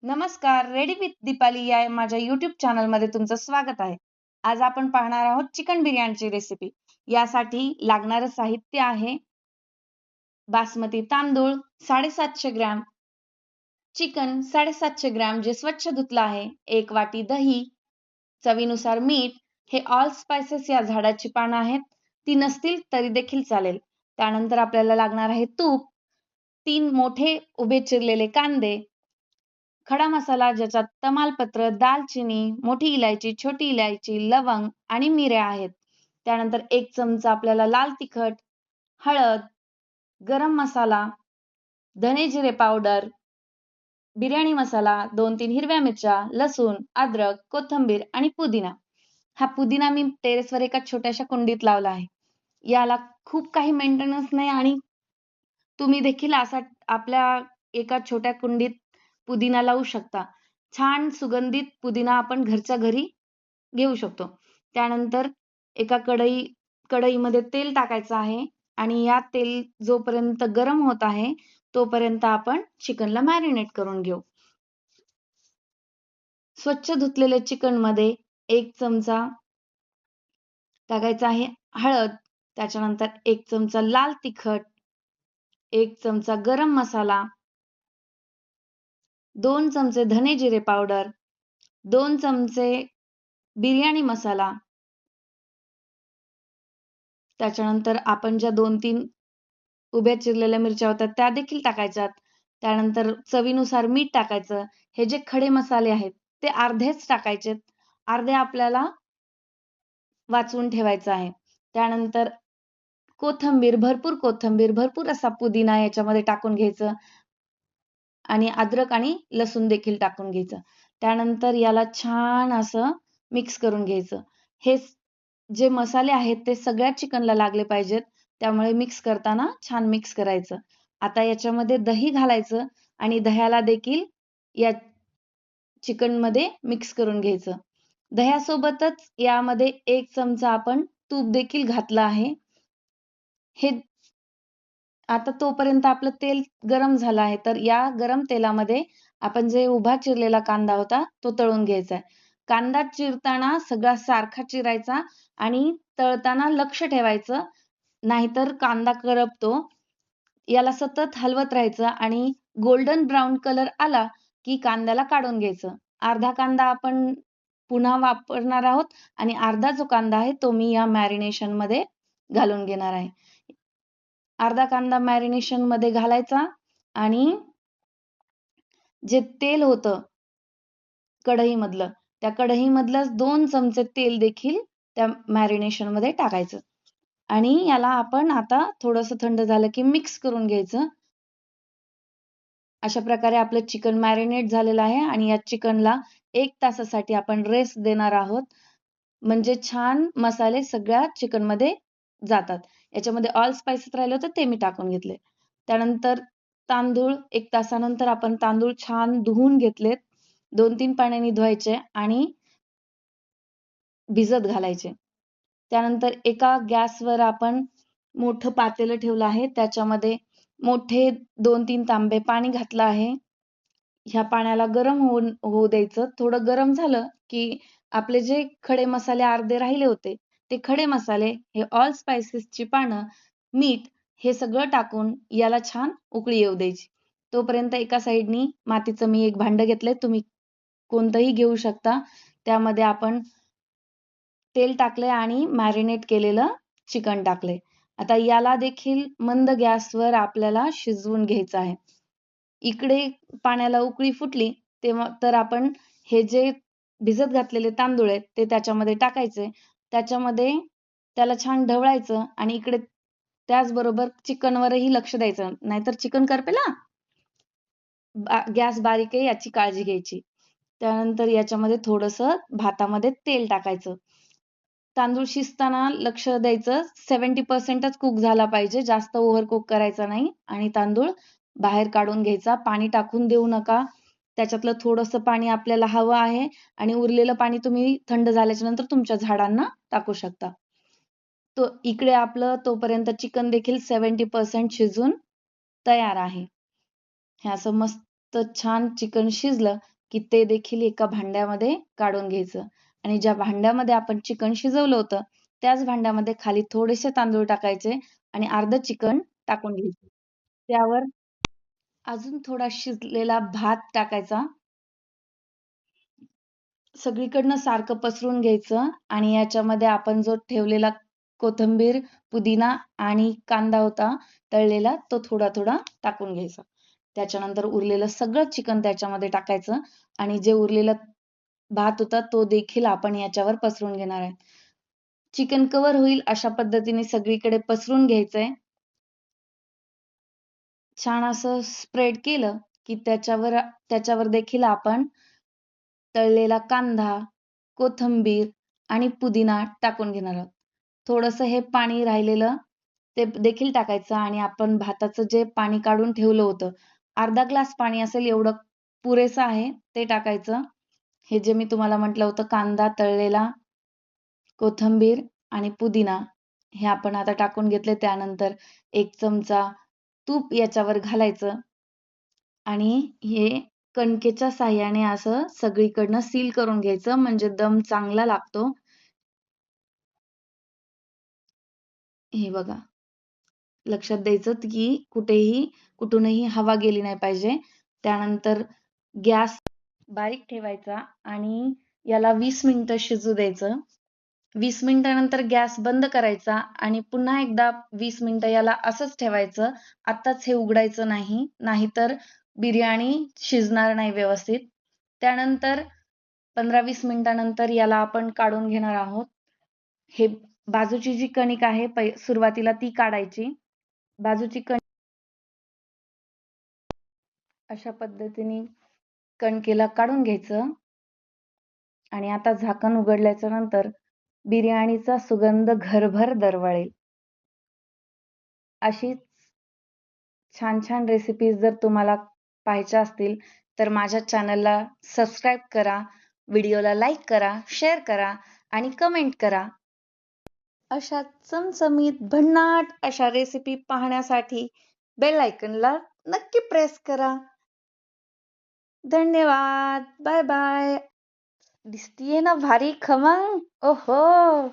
नमस्कार, ready with Deepali या माझ्या YouTube चॅनलमध्ये तुमचं स्वागत आहे. आज आपण पाहणार आहोत चिकन बिर्याणीची रेसिपी. यासाठी लागणारं साहित्य आहे बासमती तांदूळ 750 ग्रॅम, चिकन 750 ग्रॅम जे स्वच्छ धुतलं आहे, 1 वाटी दही, चवीनुसार मीठ. हे ऑल स्पाइसेस या झाडाची पानं आहेत. ती नसतील तरी देखील चालेल. त्यानंतर आपल्याला लागणार आहे तूप, 3 मोठे उभे चिरलेले कांदे, खडा मसाला ज्याच्यात तमालपत्र, दालचिनी, मोठी इलायची, छोटी इलायची, लवंग आणि मिऱ्या आहेत. त्यानंतर 1 चमचा आपल्याला लाल तिखट, हळद, गरम मसाला, धने जिरे पावडर, बिर्याणी मसाला, 2-3 हिरव्या मिरच्या, लसूण, अद्रक, कोथिंबीर आणि पुदिना. हा पुदिना मी टेरेसवर एका छोट्याशा कुंडीत लावला आहे. याला खूप काही मेंटेनन्स नाही आणि तुम्ही देखील असा आपल्या एका छोट्या कुंडीत पुदिना लावू शकता. छान सुगंधित पुदिना आपण घरच्या घरी घेऊ शकतो. त्यानंतर एका कढईमध्ये तेल टाकायचं आहे आणि या तेल जोपर्यंत गरम होत आहे तोपर्यंत आपण चिकनला मॅरिनेट करून घेऊ. स्वच्छ धुतलेल्या चिकनमध्ये 1 चमचा टाकायचा आहे हळद, त्याच्यानंतर 1 चमचा लाल तिखट, 1 चमचा गरम मसाला, 2 चमचे धने जिरे पावडर, 2 चमचे बिर्याणी मसाला. त्याच्यानंतर आपण ज्या 2-3 उभ्या चिरलेल्या मिरच्या होत्या त्या देखील टाकायच्यात. त्यानंतर चवीनुसार मीठ टाकायचं. हे जे खडे मसाले आहेत ते अर्धेच टाकायचेत. अर्धे आपल्याला वाचवून ठेवायचं आहे. त्यानंतर भरपूर असा पुदिना याच्यामध्ये टाकून घ्यायचं आणि अद्रक आणि लसूण देखील टाकून घ्यायचं. त्यानंतर याला छान असं मिक्स करून घ्यायचं. हे जे मसाले आहेत ते सगळ्या चिकनला लागले पाहिजेत. त्यामुळे मिक्स करताना छान मिक्स करायचं. आता याच्यामध्ये दही घालायचं आणि दह्याला देखील या चिकनमध्ये मिक्स करून घ्यायचं. दह्यासोबतच यामध्ये 1 चमचा आपण तूप देखील घातलं आहे. हे आता तोपर्यंत आपलं तेल गरम झालं आहे. तर या गरम तेलामध्ये आपण जे उभा चिरलेला कांदा होता तो तळून घ्यायचा आहे. कांदा चिरताना सगळा सारखा चिरायचा आणि तळताना लक्ष ठेवायचं, नाहीतर कांदा करपतो. याला सतत हलवत राहायचं आणि गोल्डन ब्राऊन कलर आला की कांद्याला काढून घ्यायचं. अर्धा कांदा आपण पुन्हा वापरणार आहोत आणि अर्धा जो कांदा आहे तो मी या मॅरिनेशन मध्ये घालून घेणार आहे. अर्धा कांदा मॅरिनेशन मध्ये घालायचा आणि जे तेल होतं कढईमधलं, त्या कढईमधलं 2 चमचे तेल देखील त्या मॅरिनेशन मध्ये टाकायचं आणि याला आपण आता थोडंसं थंड झालं की मिक्स करून घ्यायचं. अशा प्रकारे आपलं चिकन मॅरिनेट झालेलं आहे आणि या चिकनला 1 तासासाठी आपण रेस्ट देणार आहोत. म्हणजे छान मसाले सगळ्या चिकनमध्ये जातात. याच्यामध्ये ऑल स्पाइसेस राहिले होते ते मी टाकून घेतले. त्यानंतर तांदूळ 1 तासानंतर आपण तांदूळ छान धुवून घेतलेत. 2-3 पाण्याने धुवायचे आणि भिजत घालायचे. त्यानंतर एका गॅसवर आपण मोठं पातेलं ठेवलं आहे. त्याच्यामध्ये मोठे 2-3 तांबे पाणी घातलं आहे. ह्या पाण्याला गरम होऊ द्यायचं. थोडं गरम झालं की आपले जे खडे मसाले अर्धे राहिले होते ते खडे मसाले, हे ऑल स्पाइसेसची पानं, मीठ हे सगळं टाकून याला छान उकळी येऊ द्यायची. तोपर्यंत एका साईडनी मातीचं मी एक भांडं घेतलंय. तुम्ही कोणतंही घेऊ शकता. त्यामध्ये आपण तेल टाकलंय आणि मॅरिनेट केलेलं चिकन टाकलंय. आता याला देखील मंद गॅसवर आपल्याला शिजवून घ्यायचं आहे. इकडे पाण्याला उकळी फुटली तेव्हा तर आपण हे जे भिजत घातलेले तांदूळ आहेत ते त्याच्यामध्ये टाकायचे. त्याच्यामध्ये त्याला छान ढवळायचं आणि इकडे त्याचबरोबर चिकनवरही लक्ष द्यायचं, नाहीतर चिकन करपेल हा. गॅस बारीक आहे याची काळजी घ्यायची. त्यानंतर याच्यामध्ये थोडंसं भातामध्ये तेल टाकायचं. तांदूळ शिजताना लक्ष द्यायचं, 70%च कुक झाला पाहिजे, जास्त ओव्हर कुक करायचा नाही आणि तांदूळ बाहेर काढून घ्यायचा. पाणी टाकून देऊ नका. त्याच्यातलं थोडंसं पाणी आपल्याला हवं आहे आणि उरलेलं पाणी तुम्ही थंड झाल्याच्या नंतर तुमच्या झाडांना टाकू शकता. तो इकडे आपलं तोपर्यंत चिकन देखील 70% शिजून तयार आहे. हे असं मस्त छान चिकन शिजलं की ते देखील एका भांड्यामध्ये काढून घ्यायचं. आणि ज्या भांड्यामध्ये आपण चिकन शिजवलं होतं त्याच भांड्यामध्ये खाली थोडेसे तांदूळ टाकायचे आणि अर्ध चिकन टाकून घ्यायचं. त्यावर अजून थोडा शिजलेला भात टाकायचा. सगळीकडनं सारखं पसरून घ्यायचं आणि याच्यामध्ये आपण जो ठेवलेला कोथिंबीर, पुदिना आणि कांदा होता तळलेला तो थोडा थोडा टाकून घ्यायचा. त्याच्यानंतर उरलेलं सगळं चिकन त्याच्यामध्ये टाकायचं आणि जे उरलेलं भात होता तो देखील आपण याच्यावर पसरून घेणार आहे. चिकन कव्हर होईल अशा पद्धतीने सगळीकडे पसरून घ्यायचंय. छान असं स्प्रेड केलं की त्याच्यावर देखील आपण तळलेला कांदा, कोथिंबीर आणि पुदिना टाकून घेणार आहोत. थोडंसं हे पाणी राहिलेलं ते देखील टाकायचं आणि आपण भाताचं जे पाणी काढून ठेवलं होतं, अर्धा ग्लास पाणी असेल एवढं पुरेसं आहे ते टाकायचं. हे जे मी तुम्हाला म्हटलं होतं कांदा तळलेला, कोथिंबीर आणि पुदिना हे आपण आता टाकून घेतले. त्यानंतर 1 चमचा तूप याच्यावर घालायचं आणि हे कणकेच्या साह्याने असं सगळीकडनं सील करून घ्यायचं म्हणजे दम चांगला लागतो. हे बघा, लक्षात द्यायचं की कुठूनही हवा गेली नाही पाहिजे. त्यानंतर गॅस बारीक ठेवायचा आणि याला 20 मिनिटं शिजू द्यायचं. 20 मिनिटानंतर गॅस बंद करायचा आणि पुन्हा एकदा 20 मिनिटं याला असंच ठेवायचं. आत्ताच हे उघडायचं नाही, नाहीतर बिर्याणी शिजणार नाही व्यवस्थित. त्यानंतर 15-20 मिनिटानंतर याला आपण काढून घेणार आहोत. हे बाजूची जी कणिक आहे सुरुवातीला ती काढायची. बाजूची कणिक अशा पद्धतीने कणकेला काढून घ्यायचं आणि आता झाकण उघडल्याच्या नंतर बिर्याणीचा सुगंध घरभर दरवळेल. अशीच छान छान रेसिपीज जर तुम्हाला पाहायच्या असतील तर माझ्या चॅनलला सबस्क्राईब करा, व्हिडिओला लाईक करा, शेअर करा आणि कमेंट करा. अशा चमचमीत भन्नाट अशा रेसिपी पाहण्यासाठी बेल आयकनला नक्की प्रेस करा. धन्यवाद. Bye bye. दिसतीये ना भारी खमंग. ओहो.